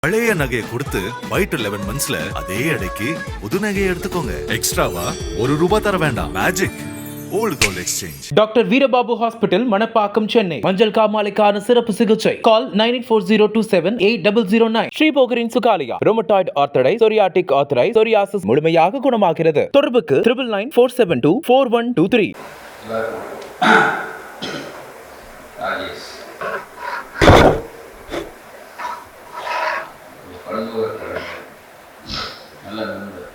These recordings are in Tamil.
பழைய நகையை கொடுத்து பை டு 11 monthsல அதே எடைக்கு புது நகையை எடுத்துக்கோங்க. எக்ஸ்ட்ராவா ₹1 தர வேண்டாம். Magic old gold exchange. Doctor Veerababu hospital, Manapakkam, Chennai. மஞ்சள் காமாலைக்கான சிறப்பு சிகிச்சை. கால் 9840278009. ஸ்ரீபோகரின் சுகாலியா rheumatoid arthritis, psoriatic arthritis, psoriasis முழுமையாக குணமாகிறது. தொடர்புக்கு 9994724123. நல்ல நண்பர்.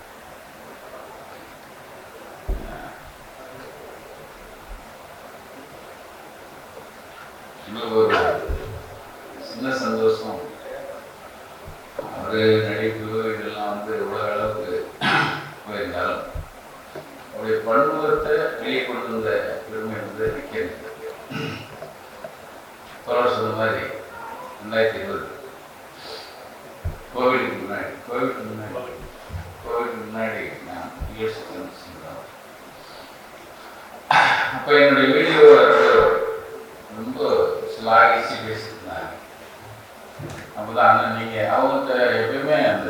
இன்னொரு ஒரு சின்ன சந்தோஷம், அவர் நடிப்பு இதெல்லாம் உலக அளவுக்கு போயிருந்தாலும் அவருடைய பன்முகத்தை வெளியே கொண்டு வந்த பெருமை நிற்கிறது. தொடர் சொன்ன மாதிரி 2020 கோவிடுக்கு முன்னாடி நான் யூஎஸ் சென்றேன். அப்போ என்னுடைய வீடியோ ரொம்ப ஸ்லாகிச்சு பேசியிருந்தாங்க. அப்போ தான் அண்ணன் நீங்கள் அவங்கள்ட்ட எப்பயுமே அந்த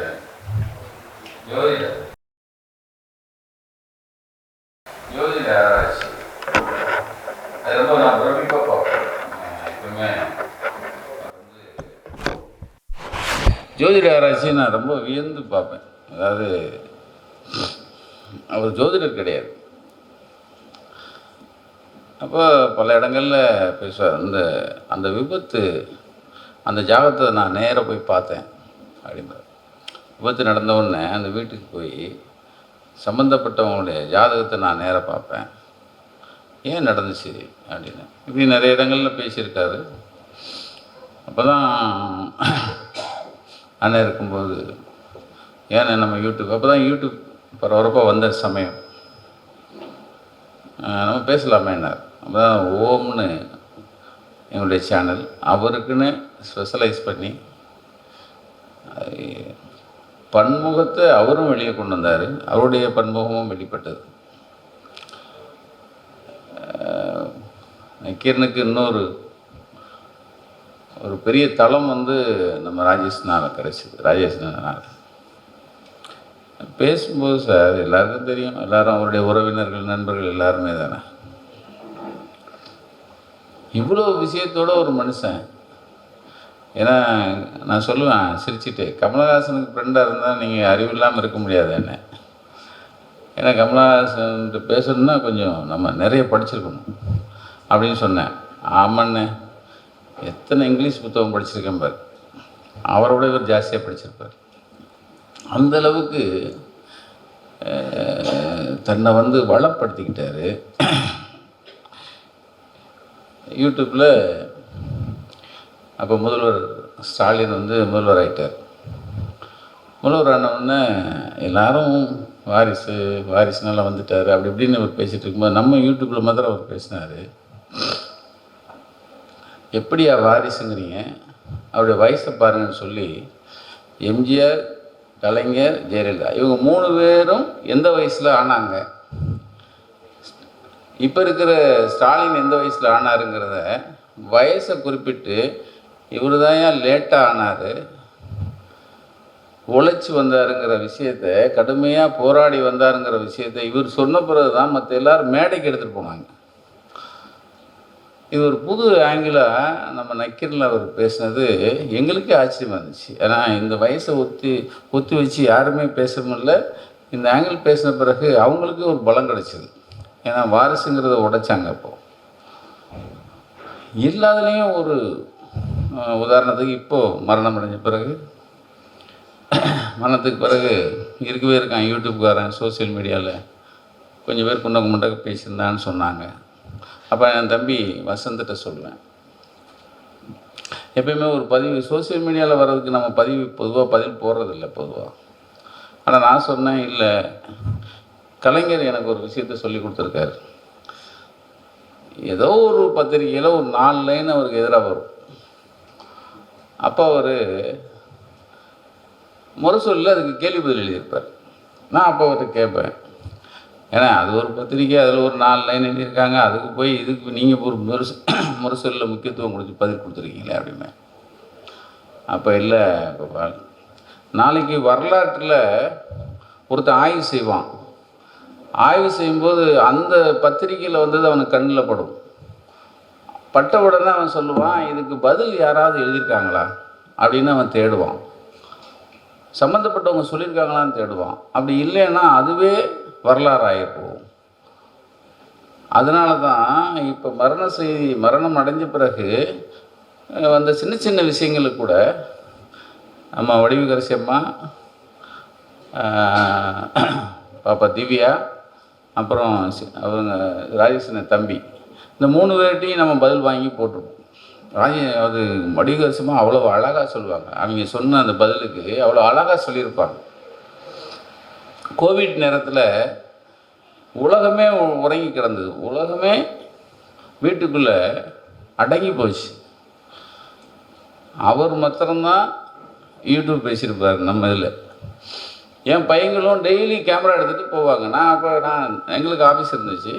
ஜோதிட ஆராய்ச்சி அது ரொம்ப நான் பிரமிப்பாக பார்ப்பேன். எப்பவுமே ஜோதிட ஆராய்ச்சி நான் ரொம்ப வியந்து பார்ப்பேன். அதாவது அவர் ஜோதிடர் கிடையாது. அப்போ பல இடங்களில் பேசுவார். அந்த விபத்து, அந்த ஜாதகத்தை நான் நேராக போய் பார்த்தேன் அப்படின்பார். விபத்து நடந்தவுடனே அந்த வீட்டுக்கு போய் சம்மந்தப்பட்டவங்களுடைய ஜாதகத்தை நான் நேராக பார்ப்பேன். ஏன் நடந்துச்சு அப்படின்னு இப்படி நிறைய இடங்களில் பேசியிருக்காரு. அப்போ தான் அண்ணன் இருக்கும்போது ஏன்னா நம்ம யூடியூப் அப்போ தான் யூடியூப் பரபரப்பாக வந்த சமயம், நம்ம பேசலாமேன்னார். அப்போ தான் ஓம்னு எங்களுடைய சேனல் அவருக்குன்னு ஸ்பெஷலைஸ் பண்ணி பன்முகத்தை அவரும் வெளியே கொண்டு வந்தார். அவருடைய பன்முகமும் வெளிப்பட்டது. நக்கீரனுக்கு இன்னொரு ஒரு பெரிய தளம் நம்ம ராஜேஷ்னால் கிடச்சிது. ராஜேஷ்னால் பேசும்போது சார் எல்லாருக்கும் தெரியும், எல்லாரும் அவருடைய உறவினர்கள், நண்பர்கள் எல்லாருமே தானே. இவ்வளோ விஷயத்தோட ஒரு மனுஷன். ஏன்னா நான் சொல்லுவேன் சிரிச்சுட்டு, கமலஹாசனுக்கு ஃப்ரெண்டாக இருந்தால் நீங்கள் அறிவில்லாமல் இருக்க முடியாது என்ன. ஏன்னா கமலஹாசன்ட்டு பேசணுன்னா கொஞ்சம் நம்ம நிறைய படிச்சிருக்கணும் அப்படின்னு சொன்னேன். ஆமாண்ணே, எத்தனை இங்கிலீஷ் புத்தகம் படிச்சிருக்கேன் பார், அவரோட இவர் ஜாஸ்தியாக படிச்சிருப்பார். அந்தளவுக்கு தன்னை வளப்படுத்திக்கிட்டார். யூடியூப்பில் அப்போ முதல்வர் ஸ்டாலின் முதல்வர் ஆகிட்டார். முதல்வர் ஆனவுடனே எல்லாரும் வாரிசுனால வந்துட்டார் அப்படி இப்படின்னு அவர் பேசிகிட்டு இருக்கும்போது நம்ம யூடியூப்பில் மாத்திரம் அவர் பேசினார். எப்படியா வாரிசுங்கிறீங்க, அவருடைய வயசை பாருங்கன்னு சொல்லி எம்ஜிஆர், கலைஞர், ஜெயலலிதா இவங்க 3 பேரும் எந்த வயசில் ஆனாங்க, இப்போ இருக்கிற ஸ்டாலின் எந்த வயசில் ஆனாருங்கிறத வயசை குறிப்பிட்டு இவர் தான் ஏன் லேட்டாக ஆனார், உழைச்சி வந்தாருங்கிற விஷயத்தை, கடுமையாக போராடி வந்தாருங்கிற விஷயத்தை இவர் சொன்ன பிறகு தான் மற்ற எல்லோரும் மேடைக்கு எடுத்துகிட்டு போனாங்க. இது ஒரு புது ஆங்கிளாக நம்ம நக்கீரனில் அவர் பேசினது எங்களுக்கே ஆச்சரியமாக இருந்துச்சு. ஏன்னா இந்த வயசை ஒத்தி வச்சு யாருமே பேச முடியல. இந்த ஆங்கிள் பேசின பிறகு அவங்களுக்கு ஒரு பலம் கிடச்சிது. ஏன்னா வாரிசுங்கிறத உடைச்சாங்க. அப்போது எல்லாத்துலேயும் ஒரு உதாரணத்துக்கு இப்போது மரணம் அடைஞ்ச பிறகு, மரணத்துக்கு பிறகு இருக்கவே இருக்கான் யூடியூப்காரன், சோசியல் மீடியாவில் கொஞ்சம் பேர் குண்டக்கு முண்டக்கு பேசியிருந்தான்னு சொன்னாங்க. அப்போ என் தம்பி வசந்திட்ட சொல்லுவேன், எப்பயுமே ஒரு பதிவு சோசியல் மீடியாவில் வர்றதுக்கு நம்ம பொதுவாக பதில் போடுறதில்ல பொதுவாக. ஆனால் நான் சொன்னேன், இல்லை கலைஞர் எனக்கு ஒரு விஷயத்த சொல்லி கொடுத்துருக்காரு. ஏதோ ஒரு பத்திரிகையில் ஒரு 4 லைன் அவருக்கு எதிராக வரும். அப்போ அவர் முரசொல்லில் அதுக்கு கேள்வி பதில் எழுதியிருப்பார். நான் அப்போ அவர்கிட்ட கேட்பேன், ஏன்னா அது ஒரு பத்திரிக்கை, அதில் ஒரு 4 லைன் எழுதியிருக்காங்க, அதுக்கு போய் இதுக்கு நீங்கள் ஒரு முரசொலில் முக்கியத்துவம் கொடுத்து பதில் கொடுத்துருக்கீங்களே அப்படிமே. அப்போ இல்லை கோபால், நாளைக்கு வரலாற்றில் ஒருத்தன் ஆய்வு செய்வான். ஆய்வு செய்யும்போது அந்த பத்திரிக்கையில் வந்தது அவனுக்கு கண்ணில் படும். பட்ட உடனே அவன் சொல்லுவான், இதுக்கு பதில் யாராவது எழுதியிருக்காங்களா அப்படின்னு அவன் தேடுவான். சம்மந்தப்பட்டவங்க சொல்லியிருக்காங்களான்னு தேடுவான். அப்படி இல்லைன்னா அதுவே வரலாறு ஆகிப்போம். அதனால தான் இப்போ மரணம் அடைஞ்ச பிறகு அந்த சின்ன சின்ன விஷயங்களுக்கு கூட நம்ம வடிவுக்கரசி அம்மா, பாப்பா திவ்யா, அப்புறம் அவங்க ராஜேஷன் தம்பி, இந்த 3 பேர்கிட்டையும் நம்ம பதில் வாங்கி போட்டுருவோம். அது வடிவுக்கரசி அம்மா அவ்வளோ அழகாக சொல்லுவாங்க. அவங்க சொன்ன அந்த பதிலுக்கு அவ்வளோ அழகாக சொல்லியிருப்பாங்க. கோவிட் நேரத்தில் உலகமே உறங்கி கிடந்தது. உலகமே வீட்டுக்குள்ளே அடங்கி போச்சு. அவர் மாத்திரம்தான் யூடியூப் பேசியிருப்பார் நம்ம இதில். என் பையங்களும் டெய்லி கேமரா எடுத்துகிட்டு போவாங்க. நான் எங்களுக்கு ஆஃபீஸ் இருந்துச்சு.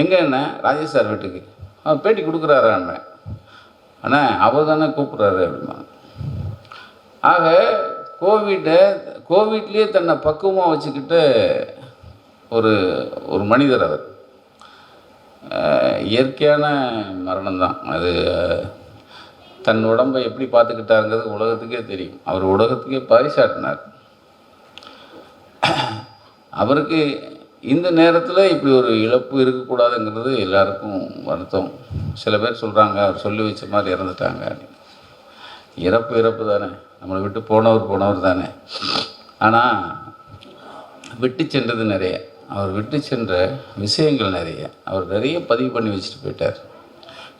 எங்கே என்ன ராஜேஷ் சார் வீட்டுக்கு பேட்டி கொடுக்குறாரு அண்ணன். அண்ணா அவர் தானே கூப்பிட்றாரு அப்படிமா. ஆக கோவிட்லேயே தன்னை பக்குவமாக வச்சுக்கிட்டு ஒரு மனிதர் அவர். இயற்கையான மரணம் தான் அது. தன் உடம்பை எப்படி பார்த்துக்கிட்டாருங்கிறது உலகத்துக்கே தெரியும். அவர் உலகத்துக்கே பறைசாட்டினார். அவருக்கு இந்த நேரத்தில் இப்படி ஒரு இழப்பு இருக்கக்கூடாதுங்கிறது எல்லாருக்கும் வருத்தம். சில பேர் சொல்கிறாங்க அவர் சொல்லி வச்ச மாதிரி இறந்துட்டாங்க. இறப்பு தானே, நம்மளை விட்டு போனவர் தானே. ஆனால் விட்டு சென்றது நிறைய. அவர் விட்டு சென்ற விஷயங்கள் நிறைய. அவர் நிறைய பதிவு பண்ணி வச்சுட்டு போயிட்டார்.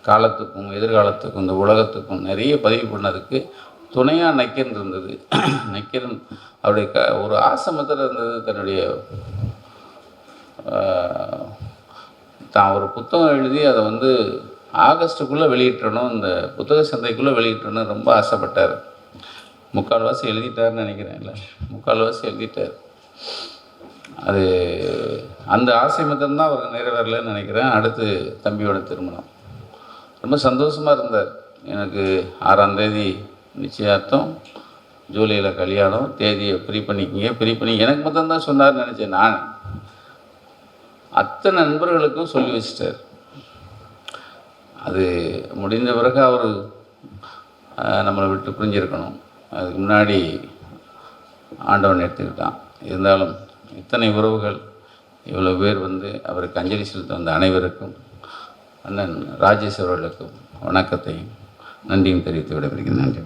காலத்துக்கும் எதிர்காலத்துக்கும் இந்த உலகத்துக்கும் நிறைய பதிவு பண்ணதுக்கு துணையாக நக்கீரன் இருந்தது. நக்கீரன் அவருடைய ஒரு ஆசிரமத்தில் இருந்தது. தன்னுடைய தான் ஒரு புத்தகம் எழுதி அதை ஆகஸ்ட்டுக்குள்ளே வெளியிட்டணும், இந்த புத்தக சந்தைக்குள்ளே வெளியிட்டணும் ரொம்ப ஆசைப்பட்டார். 3/4 எழுதிட்டார்னு நினைக்கிறேன். இல்லை, 3/4 எழுதிட்டார். அது அந்த ஆசை மட்டும்தான் அவருக்கு நிறைவேறலைன்னு நினைக்கிறேன். அடுத்து தம்பியோட திருமணம். ரொம்ப சந்தோஷமாக இருந்தார். எனக்கு 6ஆம் தேதி நிச்சயார்த்தம், ஜூலையில் கல்யாணம், தேதியை ஃப்ரீ பண்ணி எனக்கு மட்டும்தான் சொன்னார்னு நினச்சேன். நான் அத்தனை நண்பர்களுக்கும் சொல்லி வச்சிட்டார். அது முடிந்த பிறகு அவர் நம்மளை விட்டு புரிஞ்சிருக்கணும். அதுக்கு முன்னாடி ஆண்டவன் எடுத்துக்கிட்டான். இருந்தாலும் இத்தனை உறவுகள், இவ்வளோ பேர் அவருக்கு அஞ்சலி செலுத்த வந்த அனைவருக்கும், அண்ணன் ராஜேஷ் அவர்களுக்கும் வணக்கத்தையும் நன்றியும் தெரிவித்து விடைபெறுகிறேன். நன்றி.